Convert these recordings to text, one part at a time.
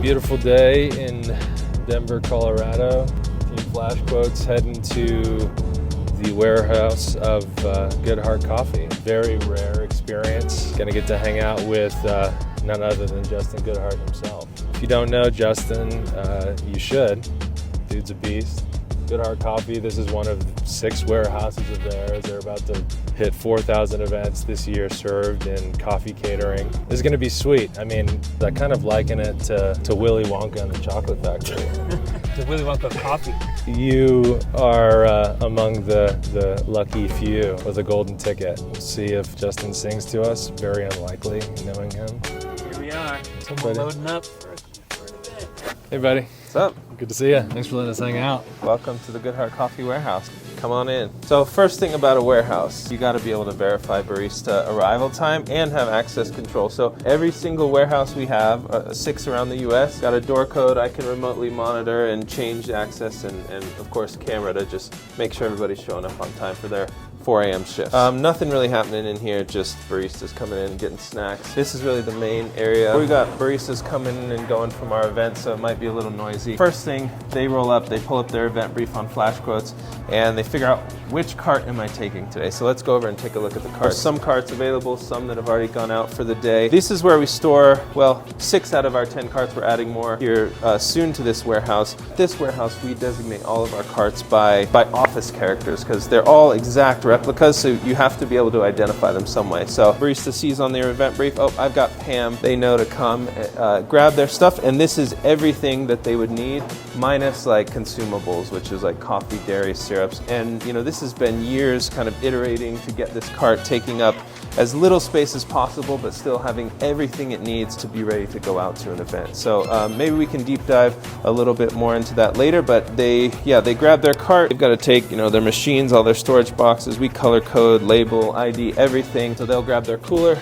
Beautiful day in Denver, Colorado. A few flash quotes heading to the warehouse of Goodhart Coffee. Very rare experience. Gonna get to hang out with none other than Justin Goodhart himself. If you don't know Justin, you should. Dude's a beast. Goodhart Coffee, this is one of 6 warehouses of theirs. They're about to hit 4,000 events this year served in coffee catering. This is gonna be sweet. I mean, I kind of liken it to Willy Wonka and the Chocolate Factory. The Willy Wonka of coffee. You are among the lucky few with a golden ticket. We'll see if Justin sings to us. Very unlikely, knowing him. Here we are. We're loading up for an event. Hey, buddy. What's up? Good to see you. Thanks for letting us hang out. Welcome to the Goodhart Coffee warehouse. Come on in. So first thing about a warehouse, you got to be able to verify barista arrival time and have access control. So every single warehouse we have, 6 around the US, got a door code I can remotely monitor and change access and of course camera to just make sure everybody's showing up on time for their 4 a.m. shifts. Nothing really happening in here, just baristas coming in and getting snacks. This is really the main area. We got baristas coming in and going from our event, so it might be a little noisy. First thing, they roll up, they pull up their event brief on flash quotes, and they figure out which cart am I taking today. So let's go over and take a look at the carts. There's some carts available, some that have already gone out for the day. This is where we store, well, 6 out of our 10 carts. We're adding more here soon to this warehouse. This warehouse, we designate all of our carts by office characters because they're all exact replicas, so you have to be able to identify them some way. So barista sees on their event brief, oh, I've got Pam. They know to come grab their stuff, and this is everything that they would need, minus like consumables, which is like coffee, dairy, syrups. And you know, this has been years kind of iterating to get this cart taking up as little space as possible, but still having everything it needs to be ready to go out to an event. So maybe we can deep dive a little bit more into that later, but they grab their cart. They've got to take, you know, their machines, all their storage boxes. We color code, label, ID, everything. So they'll grab their cooler.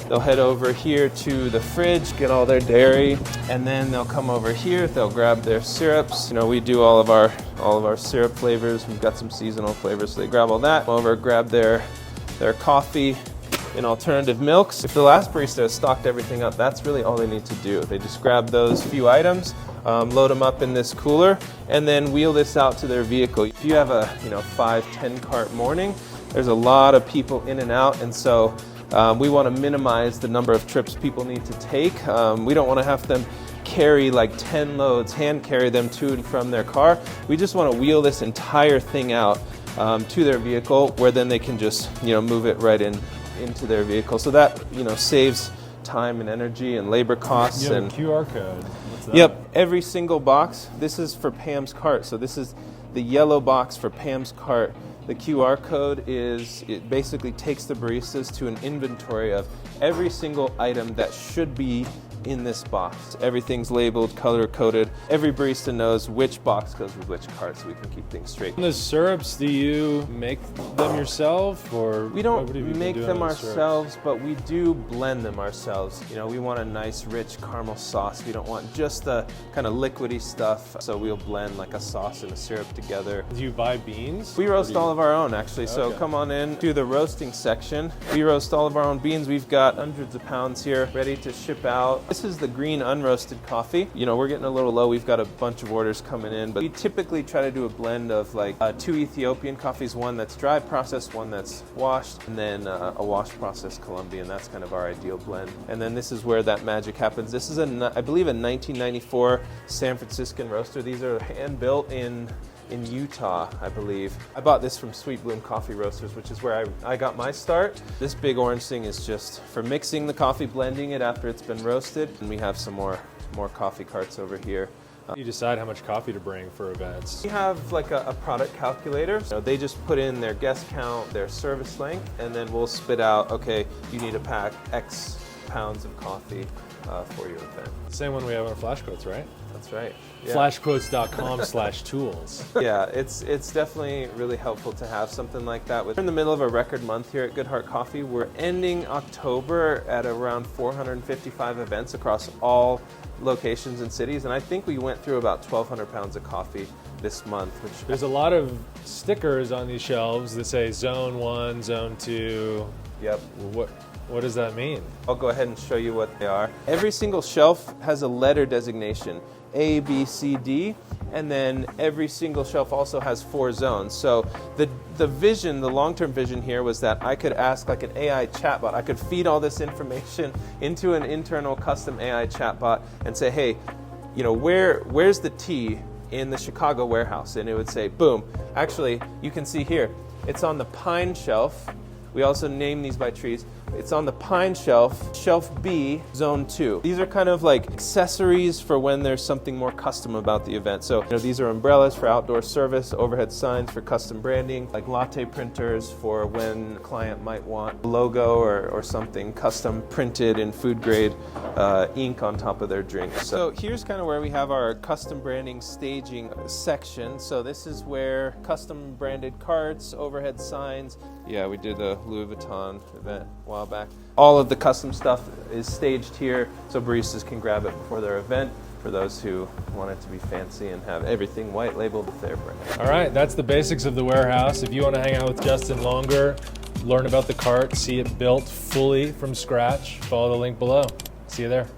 They'll head over here to the fridge, get all their dairy, and then they'll come over here. They'll grab their syrups. You know, we do all of our syrup flavors. We've got some seasonal flavors, so they grab all that. Come over, grab their coffee and alternative milks. If the last barista has stocked everything up, that's really all they need to do. They just grab those few items, load them up in this cooler, and then wheel this out to their vehicle. If you have a 5-10 cart morning, there's a lot of people in and out, and so we want to minimize the number of trips people need to take. We don't want to have them carry like 10 loads, hand carry them to and from their car. We just want to wheel this entire thing out to their vehicle, where then they can just move it right into their vehicle. So that saves time and energy and labor costs. You have and a QR code. What's that? Yep, every single box. This is for Pam's cart. So this is the yellow box for Pam's cart. The QR code it basically takes the baristas to an inventory of every single item that should be in this box. Everything's labeled, color coded. Every barista knows which box goes with which cart, so we can keep things straight. And the syrups, do you make them yourself, or we don't make them ourselves, but we do blend them ourselves. We want a nice rich caramel sauce. We don't want just the kind of liquidy stuff, so we'll blend like a sauce and a syrup together. Do you buy beans? We roast all of our own, actually. So come on in to the roasting section. We roast all of our own beans. We've got hundreds of pounds here ready to ship out. This is the green unroasted coffee. We're getting a little low. We've got a bunch of orders coming in, but we typically try to do a blend of like 2 Ethiopian coffees, one that's dry processed, one that's washed, and then a wash processed Colombian. That's kind of our ideal blend. And then this is where that magic happens. This is I believe a 1994 San Franciscan roaster. These are hand built in Utah, I believe. I bought this from Sweet Bloom Coffee Roasters, which is where I got my start. This big orange thing is just for mixing the coffee, blending it after it's been roasted. And we have some more coffee carts over here. You decide how much coffee to bring for events. We have like a product calculator. They just put in their guest count, their service length, and then we'll spit out, okay, you need to pack X pounds of coffee for your event. Same one we have on Flash Quotes, right? That's right. Yeah. Flashquotes.com/tools. Yeah, it's definitely really helpful to have something like that. We're in the middle of a record month here at Goodhart Coffee. We're ending October at around 455 events across all locations and cities, and I think we went through about 1,200 pounds of coffee this month, which There's a lot of stickers on these shelves that say Zone 1, Zone 2. yep. What does that mean? I'll go ahead and show you what they are. Every single shelf has a letter designation, A, B, C, D, and then every single shelf also has 4 zones. So the vision, the long-term vision here was that I could ask like an AI chatbot. I could feed all this information into an internal custom AI chatbot and say, hey, you know, where's the tea in the Chicago warehouse? And it would say, boom. Actually, you can see here, it's on the pine shelf. We also name these by trees. It's on the pine shelf, shelf B, zone 2. These are kind of like accessories for when there's something more custom about the event. So, you know, these are umbrellas for outdoor service, overhead signs for custom branding, like latte printers for when a client might want a logo or something custom printed in food grade ink on top of their drink. So here's kind of where we have our custom branding staging section. So this is where custom branded carts, overhead signs. Yeah, we did a Louis Vuitton event a while back. All of the custom stuff is staged here so baristas can grab it before their event for those who want it to be fancy and have everything white labeled with their brand. All right, that's the basics of the warehouse. If you want to hang out with Justin longer, learn about the cart, see it built fully from scratch, follow the link below. See you there.